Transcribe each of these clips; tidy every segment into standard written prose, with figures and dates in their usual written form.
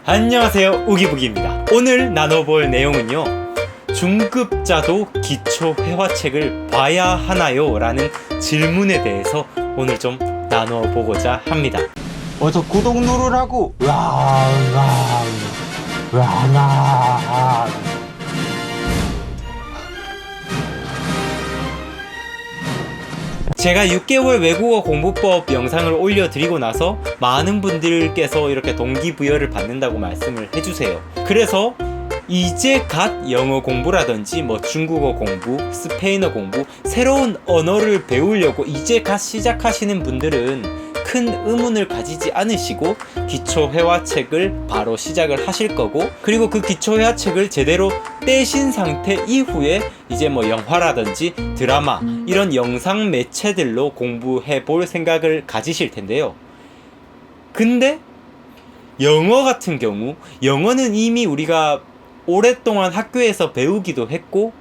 안녕하세요, 우기부기입니다. 오늘 나눠볼 내용은요, 중급자도 기초회화책을 봐야 하나요? 라는 질문에 대해서 오늘 좀 나눠보고자 합니다. 어서 구독 누르라고. 제가 6개월 외국어 공부법 영상을 올려드리고 나서 많은 분들께서 이렇게 동기부여를 받는다고 말씀을 해주세요. 그래서 이제 갓 영어 공부라든지 중국어 공부, 스페인어 공부, 새로운 언어를 배우려고 이제 갓 시작하시는 분들은 큰 의문을 가지지 않으시고 기초회화책을 바로 시작을 하실 거고, 그리고 그 기초회화책을 제대로 떼신 상태 이후에 이제 영화라든지 드라마 이런 영상 매체들로 공부해 볼 생각을 가지실 텐데요. 근데 영어 같은 경우, 영어는 이미 우리가 오랫동안 학교에서 배우기도 했고,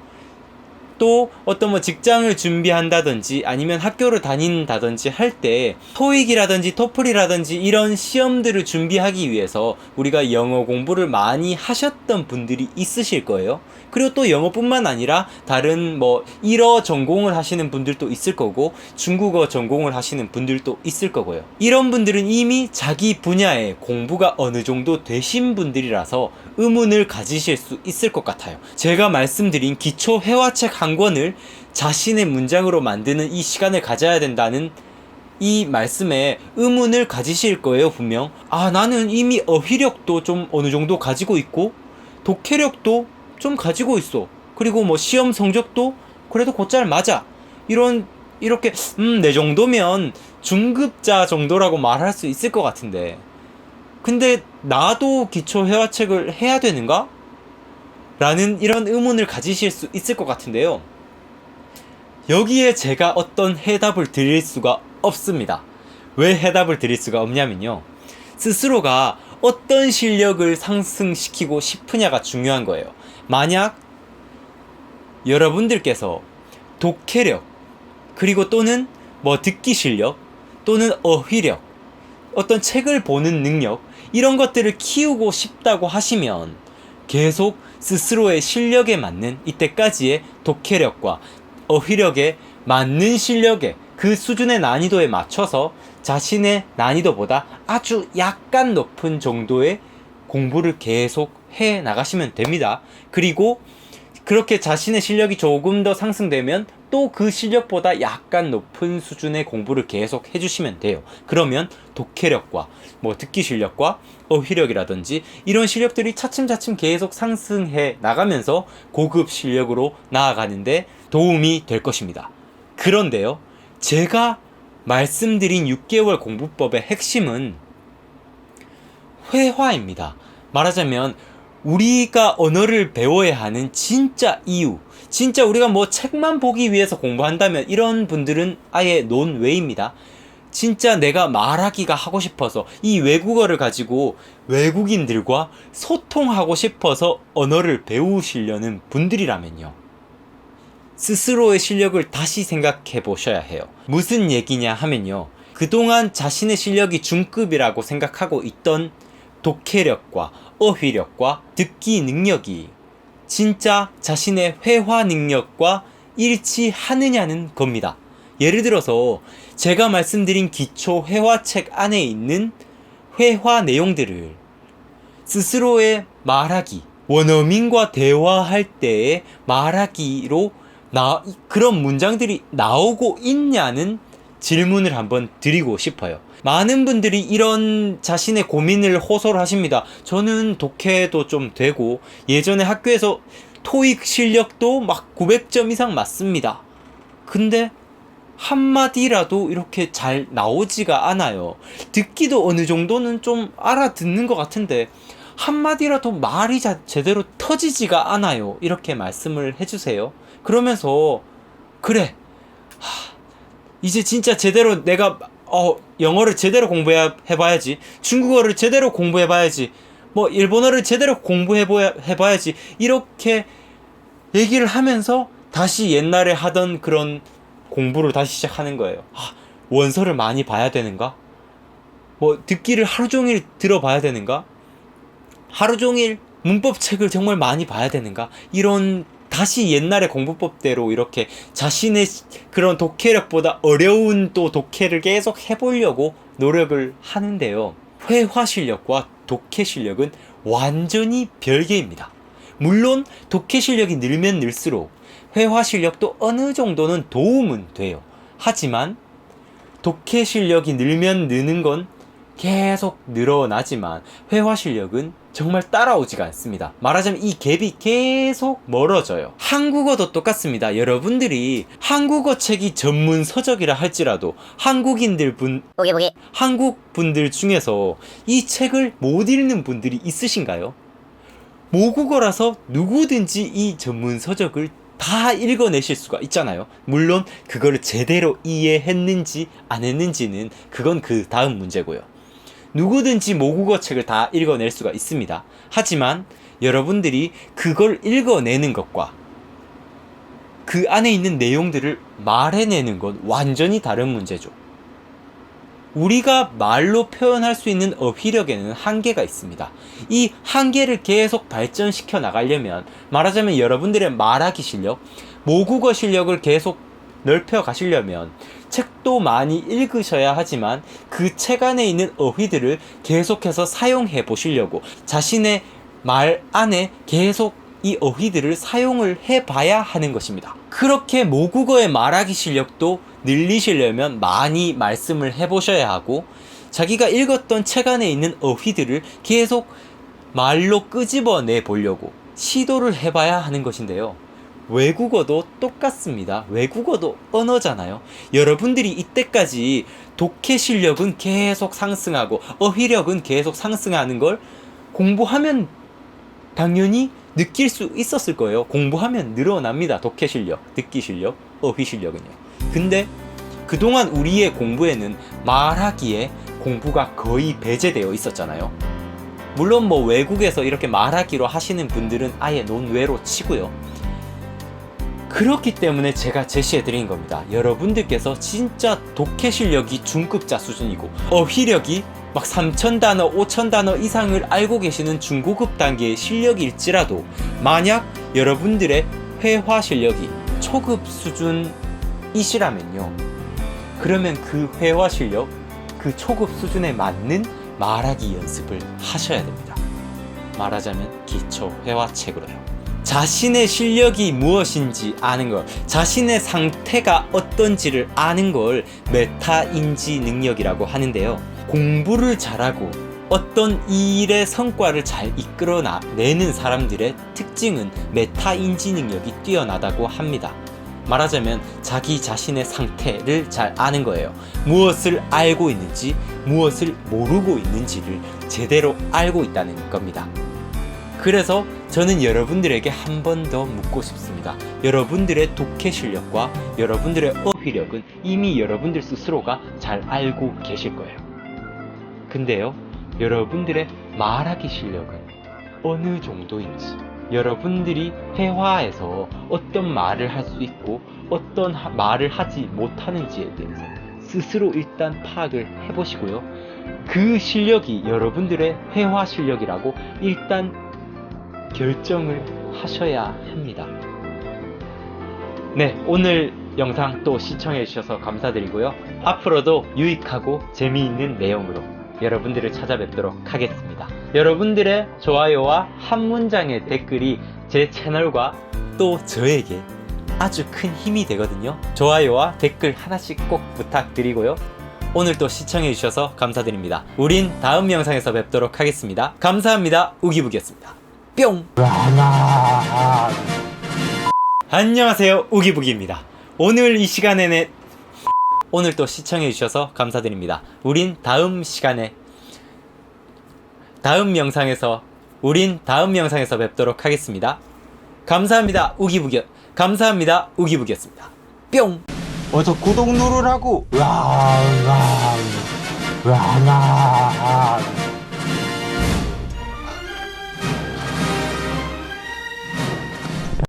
또 어떤 직장을 준비한다든지 아니면 학교를 다닌다든지 할 때 토익이라든지 토플이라든지 이런 시험들을 준비하기 위해서 우리가 영어 공부를 많이 하셨던 분들이 있으실 거예요. 그리고 또 영어뿐만 아니라 다른 일어 전공을 하시는 분들도 있을 거고, 중국어 전공을 하시는 분들도 있을 거고요. 이런 분들은 이미 자기 분야에 공부가 어느 정도 되신 분들이라서 의문을 가지실 수 있을 것 같아요. 제가 말씀드린 기초 회화책 한 권을 자신의 문장으로 만드는 이 시간을 가져야 된다는 이 말씀에 의문을 가지실 거예요, 분명. 나는 이미 어휘력도 좀 어느 정도 가지고 있고, 독해력도 좀 가지고 있어. 그리고 시험 성적도 그래도 곧잘 맞아. 이렇게 내 정도면 중급자 정도라고 말할 수 있을 것 같은데, 근데 나도 기초 회화책을 해야 되는가? 라는 이런 의문을 가지실 수 있을 것 같은데요. 여기에 제가 어떤 해답을 드릴 수가 없습니다. 왜 해답을 드릴 수가 없냐면요, 스스로가 어떤 실력을 상승시키고 싶으냐가 중요한 거예요. 만약 여러분들께서 독해력, 그리고 또는 듣기 실력, 또는 어휘력, 어떤 책을 보는 능력, 이런 것들을 키우고 싶다고 하시면 계속 스스로의 실력에 맞는, 이때까지의 독해력과 어휘력에 맞는 실력에, 그 수준의 난이도에 맞춰서 자신의 난이도보다 아주 약간 높은 정도의 공부를 계속 해 나가시면 됩니다. 그리고 그렇게 자신의 실력이 조금 더 상승되면 또 그 실력보다 약간 높은 수준의 공부를 계속 해주시면 돼요. 그러면 독해력과 듣기 실력과 어휘력이라든지 이런 실력들이 차츰차츰 계속 상승해 나가면서 고급 실력으로 나아가는데 도움이 될 것입니다. 그런데요, 제가 말씀드린 6개월 공부법의 핵심은 회화입니다. 말하자면 우리가 언어를 배워야 하는 진짜 이유, 진짜 우리가 책만 보기 위해서 공부한다면 이런 분들은 아예 논외입니다. 진짜 내가 말하기가 하고 싶어서, 이 외국어를 가지고 외국인들과 소통하고 싶어서 언어를 배우시려는 분들이라면요, 스스로의 실력을 다시 생각해 보셔야 해요. 무슨 얘기냐 하면요, 그동안 자신의 실력이 중급이라고 생각하고 있던 독해력과 어휘력과 듣기 능력이 진짜 자신의 회화 능력과 일치하느냐는 겁니다. 예를 들어서 제가 말씀드린 기초 회화책 안에 있는 회화 내용들을 스스로의 말하기, 원어민과 대화할 때의 말하기로 그런 문장들이 나오고 있냐는 질문을 한번 드리고 싶어요. 많은 분들이 이런 자신의 고민을 호소를 하십니다. 저는 독해도 좀 되고, 예전에 학교에서 토익 실력도 900점 이상 맞습니다. 근데 한마디라도 이렇게 잘 나오지가 않아요. 듣기도 어느 정도는 좀 알아듣는 것 같은데 한마디라도 말이 제대로 터지지가 않아요. 이렇게 말씀을 해주세요. 그러면서 그래, 이제 진짜 제대로 내가 영어를 제대로 공부해봐야지, 중국어를 제대로 공부해봐야지, 일본어를 제대로 공부해봐야지, 이렇게 얘기를 하면서 다시 옛날에 하던 그런 공부를 다시 시작하는 거예요. 원서를 많이 봐야 되는가? 듣기를 하루 종일 들어봐야 되는가? 하루 종일 문법 책을 정말 많이 봐야 되는가? 이런 다시 옛날의 공부법대로 이렇게 자신의 그런 독해력보다 어려운 또 독해를 계속 해보려고 노력을 하는데요. 회화 실력과 독해 실력은 완전히 별개입니다. 물론 독해 실력이 늘면 늘수록 회화 실력도 어느 정도는 도움은 돼요. 하지만 독해 실력이 늘면 느는 건 계속 늘어나지만 회화 실력은 정말 따라오지가 않습니다. 말하자면 이 갭이 계속 멀어져요. 한국어도 똑같습니다. 여러분들이 한국어 책이 전문 서적이라 할지라도 한국 분들 중에서 이 책을 못 읽는 분들이 있으신가요? 모국어라서 누구든지 이 전문 서적을 다 읽어내실 수가 있잖아요. 물론 그걸 제대로 이해했는지 안 했는지는 그건 그 다음 문제고요. 누구든지 모국어 책을 다 읽어낼 수가 있습니다. 하지만 여러분들이 그걸 읽어내는 것과 그 안에 있는 내용들을 말해내는 건 완전히 다른 문제죠. 우리가 말로 표현할 수 있는 어휘력에는 한계가 있습니다. 이 한계를 계속 발전시켜 나가려면, 말하자면 여러분들의 말하기 실력, 모국어 실력을 계속 넓혀 가시려면 책도 많이 읽으셔야 하지만 그 책 안에 있는 어휘들을 계속해서 사용해 보시려고 자신의 말 안에 계속 이 어휘들을 사용을 해봐야 하는 것입니다. 그렇게 모국어의 말하기 실력도 늘리시려면 많이 말씀을 해보셔야 하고, 자기가 읽었던 책 안에 있는 어휘들을 계속 말로 끄집어내 보려고 시도를 해봐야 하는 것인데요. 외국어도 똑같습니다. 외국어도 언어잖아요. 여러분들이 이때까지 독해 실력은 계속 상승하고 어휘력은 계속 상승하는 걸 공부하면 당연히 느낄 수 있었을 거예요. 공부하면 늘어납니다. 독해 실력, 듣기 실력, 어휘 실력은요. 근데 그동안 우리의 공부에는 말하기에 공부가 거의 배제되어 있었잖아요. 물론 뭐 외국에서 이렇게 말하기로 하시는 분들은 아예 논외로 치고요. 그렇기 때문에 제가 제시해 드린 겁니다. 여러분들께서 진짜 독해 실력이 중급자 수준이고 어휘력이 막 3,000단어, 5,000단어 이상을 알고 계시는 중고급 단계의 실력일지라도 만약 여러분들의 회화 실력이 초급 수준이시라면요, 그러면 그 회화 실력, 그 초급 수준에 맞는 말하기 연습을 하셔야 됩니다. 말하자면 기초 회화책으로요. 자신의 실력이 무엇인지 아는 것, 자신의 상태가 어떤지를 아는 걸 메타인지 능력이라고 하는데요. 공부를 잘하고 어떤 일의 성과를 잘 이끌어내는 사람들의 특징은 메타인지 능력이 뛰어나다고 합니다. 말하자면 자기 자신의 상태를 잘 아는 거예요. 무엇을 알고 있는지, 무엇을 모르고 있는지를 제대로 알고 있다는 겁니다. 그래서 저는 여러분들에게 한 번 더 묻고 싶습니다. 여러분들의 독해 실력과 여러분들의 어휘력은 이미 여러분들 스스로가 잘 알고 계실 거예요. 근데요, 여러분들의 말하기 실력은 어느 정도인지, 여러분들이 회화에서 어떤 말을 할 수 있고 어떤 말을 하지 못하는지에 대해서 스스로 일단 파악을 해보시고요. 그 실력이 여러분들의 회화 실력이라고 일단 결정을 하셔야 합니다. 네, 오늘 영상 또 시청해 주셔서 감사드리고요. 앞으로도 유익하고 재미있는 내용으로 여러분들을 찾아뵙도록 하겠습니다. 여러분들의 좋아요와 한 문장의 댓글이 제 채널과 또 저에게 아주 큰 힘이 되거든요. 좋아요와 댓글 하나씩 꼭 부탁드리고요. 오늘 또 시청해 주셔서 감사드립니다. 우린 다음 영상에서 뵙도록 하겠습니다. 감사합니다. 우기북이었습니다. 뿅! 안녕하세요, 우기북이입니다. 오늘 이 시간에는 오늘 또 시청해 주셔서 감사드립니다. 우린 다음 영상에서 뵙도록 하겠습니다. 감사합니다, 우기북이었습니다. 뿅! 어서 구독 누르라고. 와.